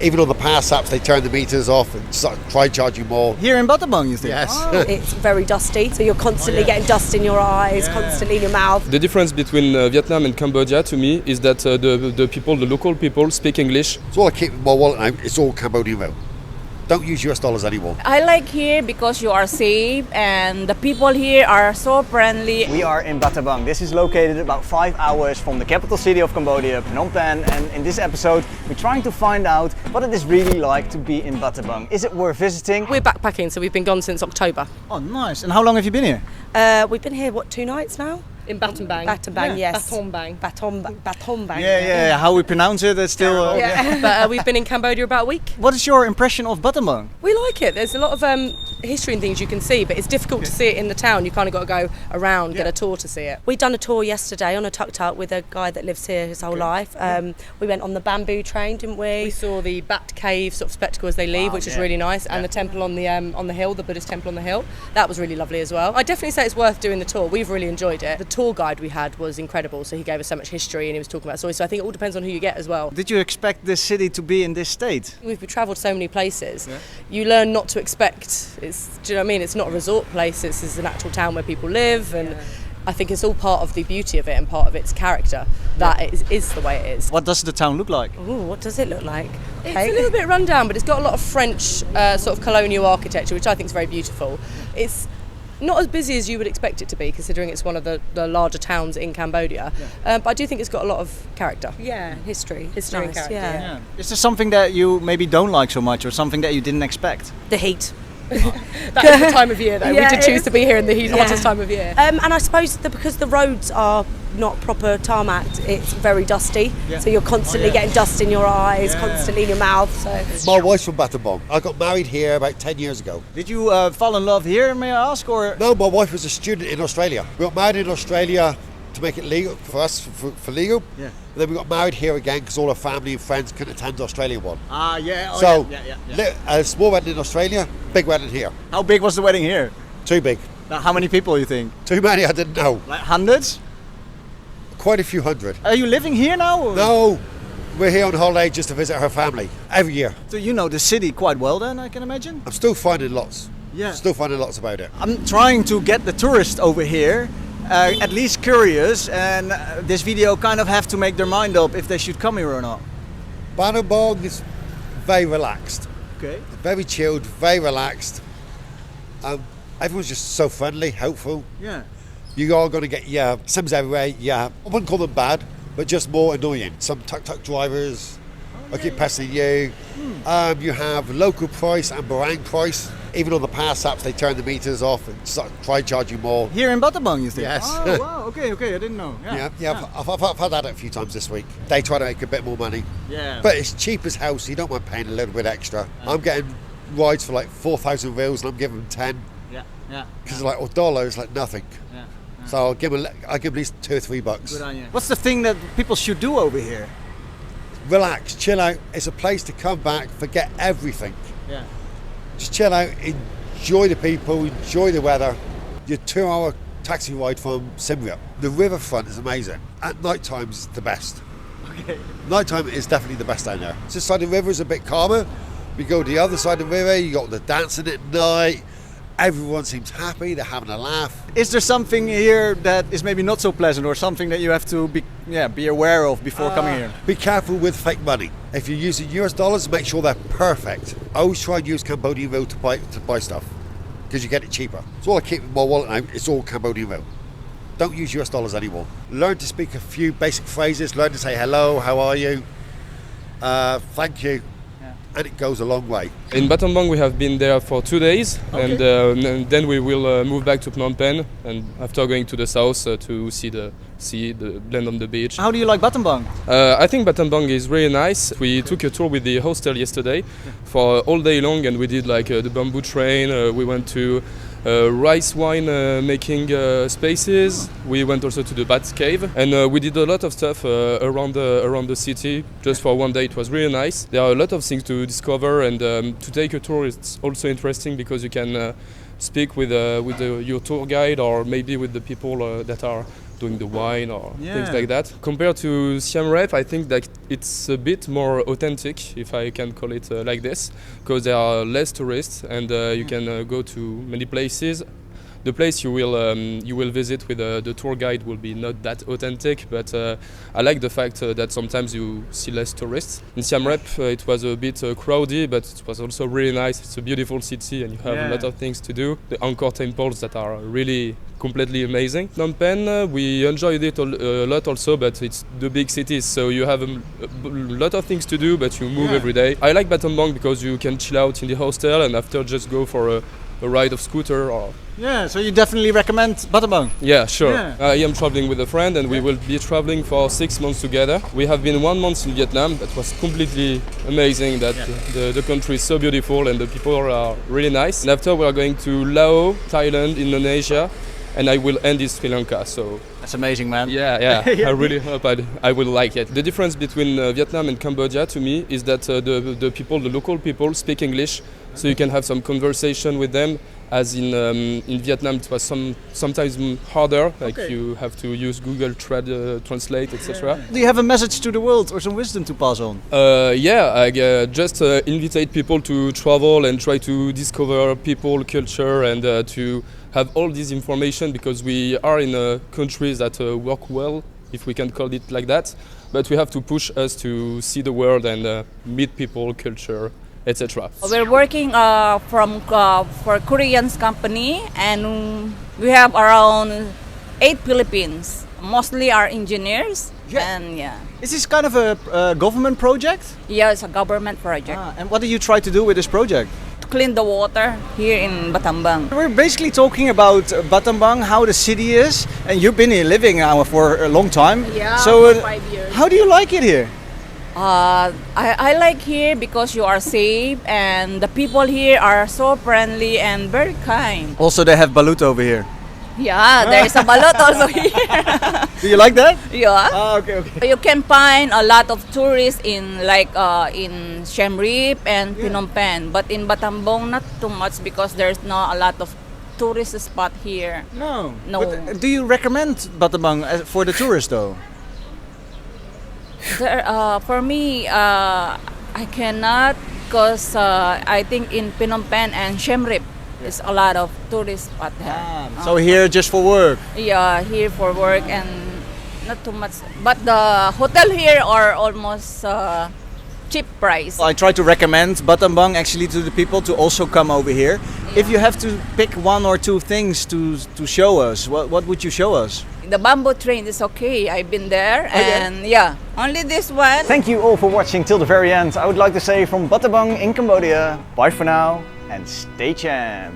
Even on the pass apps, they turn the meters off and try charging more. Here in Battambang, you think? Yes. Oh. It's very dusty, so you're constantly getting dust in your eyes, constantly in your mouth. The difference between Vietnam and Cambodia to me is that the local people speak English. So all I keep in my wallet now, it's all Cambodian bill. Don't use US dollars anymore. I like here because you are safe and the people here are so friendly. We are in Battambang. This is located about 5 hours from the capital city of Cambodia, Phnom Penh. And in this episode, we're trying to find out what it is really like to be in Battambang. Is it worth visiting? We're backpacking, so we've been gone since October. Oh, nice. And how long have you been here? We've been here, 2 nights now? In Battambang. Battambang, yes. Battambang. Battambang. Yeah. How we pronounce it, it's still... But we've been in Cambodia about a week. What is your impression of Battambang? We like it. There's a lot of history and things you can see, but it's difficult to see it in the town. You kind of got to go around, get a tour to see it. We done a tour yesterday on a tuk-tuk with a guy that lives here his whole life. We went on the bamboo train, didn't we? We saw the Bat Cave sort of spectacle as they leave, which is really nice, and the temple on the hill, the Buddhist temple on the hill. That was really lovely as well. I definitely say it's worth doing the tour. We've really enjoyed it. The tour guide we had was incredible, so he gave us so much history and he was talking about stories, so I think it all depends on who you get as well. Did you expect this city to be in this state? We've travelled so many places, you learn not to expect, do you know what I mean, it's not a resort place, it's an actual town where people live, and I think it's all part of the beauty of it and part of its character, that it is the way it is. What does the town look like? Ooh, what does it look like? It's a little bit run down, but it's got a lot of French sort of colonial architecture, which I think is very beautiful. It's not as busy as you would expect it to be, considering it's one of the larger towns in Cambodia. But I do think it's got a lot of character. Yeah, history. History and character, yeah. Is there something that you maybe don't like so much, or something that you didn't expect? The heat. That is the time of year though. Yeah, we did choose to be here in the hottest time of year. And I suppose that because the roads are not proper tarmacked, it's very dusty. So you're constantly getting dust in your eyes, constantly in your mouth. So My wife's from Battambang. I got married here about 10 years ago. Did you fall in love here, may I ask? Or No, my wife was a student in Australia. We got married in Australia to make it legal for us, for legal. Yeah. And then we got married here again because all our family and friends couldn't attend the Australian one. A small wedding in Australia, big wedding here. How big was the wedding here? Too big. Now, how many people you think? Too many, I didn't know. Like hundreds? Quite a few hundred. Are you living here now? Or? No, we're here on holiday just to visit her family every year. So you know the city quite well then, I can imagine? I'm still finding lots. Yeah. Still finding lots about it. I'm trying to get the tourists over here at least curious, and this video kind of have to make their mind up if they should come here or not. Battambang is very relaxed. Okay. Very chilled, very relaxed. Everyone's just so friendly, helpful. Yeah. You are going to get, Sims everywhere, I wouldn't call them bad, but just more annoying. Some tuk-tuk drivers will keep pestering you. You have local price and Barang price. Even on the pass apps, they turn the meters off and try charging more. Here in Battambang, you think? Yes. Oh, wow, okay, I didn't know. I've had that a few times this week. They try to make a bit more money. Yeah. But it's cheap as hell, so you don't mind paying a little bit extra. I'm getting rides for like 4,000 reals and I'm giving them 10. Yeah. Because like $1 is like nothing. So I'll give them at least $2 or $3. Good on you. What's the thing that people should do over here? Relax, chill out. It's a place to come back, forget everything. Yeah. Just chill out, enjoy the people, enjoy the weather. Your 2-hour taxi ride from Siem Reap. The riverfront is amazing. At night time is the best. Okay. Nighttime is definitely the best down there. This side of the river is a bit calmer. We go to the other side of the river, you got the dancing at night. Everyone seems happy, they're having a laugh. Is there something here that is maybe not so pleasant, or something that you have to be aware of before coming here? Be careful with fake money. If you're using US dollars, make sure they're perfect. I always try and use Cambodian real to buy stuff, because you get it cheaper. So all I keep in my wallet now, it's all Cambodian real. Don't use US dollars anymore. Learn to speak a few basic phrases, learn to say hello, how are you, thank you. And it goes a long way. In Battambang we have been there for 2 days, and then we will move back to Phnom Penh, and after going to the south to see the land on the beach. How do you like Battambang? I think Battambang is really nice. We took a tour with the hostel yesterday for all day long, and we did like the bamboo train. We went to rice wine making spaces. We went also to the Bat Cave, and we did a lot of stuff around the city. Just for one day, it was really nice. There are a lot of things to discover, and to take a tour is also interesting because you can speak with your tour guide, or maybe with the people that are doing the wine or Yeah. things like that. Compared to Siem Reap, I think that it's a bit more authentic, if I can call it like this, because there are less tourists and you can go to many places. The place you will visit with the tour guide will be not that authentic, but I like the fact that sometimes you see less tourists. In Siem Reap it was a bit crowded, but it was also really nice. It's a beautiful city and you have a lot of things to do. The Angkor temples that are really completely amazing. Phnom Penh, we enjoyed it a lot also, but it's the big cities, so you have a lot of things to do, but you move every day. I like Battambang because you can chill out in the hostel and after just go for a ride of scooter or... Yeah, so you definitely recommend Battambang? Yeah, sure. Yeah. I am traveling with a friend and we will be traveling for 6 months together. We have been 1 month in Vietnam. That was completely amazing. That the country is so beautiful and the people are really nice. And after we are going to Laos, Thailand, Indonesia, and I will end in Sri Lanka. So That's amazing, man. yeah. I really hope I will like it. The difference between Vietnam and Cambodia to me is that the people, the local people, speak English, so you can have some conversation with them. As in Vietnam, it was sometimes harder. Like you have to use Google Translate, etc. Do you have a message to the world or some wisdom to pass on? I just invite people to travel and try to discover people, culture, and to have all this information, because we are in countries that work well, if we can call it like that. But we have to push us to see the world and meet people, culture, etc. We're working for Korean company, and we have around 8 Philippines. Mostly are engineers. And Is this kind of a government project? Yeah, it's a government project. And what do you try to do with this project? To clean the water here in Battambang. We're basically talking about Battambang, how the city is, and you've been here living now for a long time. Yeah, so, for 5 years. How do you like it here? I like here because you are safe and the people here are so friendly and very kind. Also, they have balut over here. Yeah, there is a balut also here. Do you like that? Yeah. Okay. You can find a lot of tourists in in Siem Reap and Phnom Penh, but in Battambang not too much because there's not a lot of tourist spot here. No. No. But, do you recommend Battambang for the tourists though? For me, I cannot, because I think in Phnom Penh and Siem Reap is a lot of tourists spot there. So here just for work? Yeah, here for work and not too much. But the hotel here are almost cheap price. I try to recommend Battambang actually to the people to also come over here. Yeah. If you have to pick 1 or 2 things to show us, what would you show us? The bamboo train is okay. I've been there, and only this one. Thank you all for watching till the very end. I would like to say from Battambang in Cambodia, bye for now and stay champ.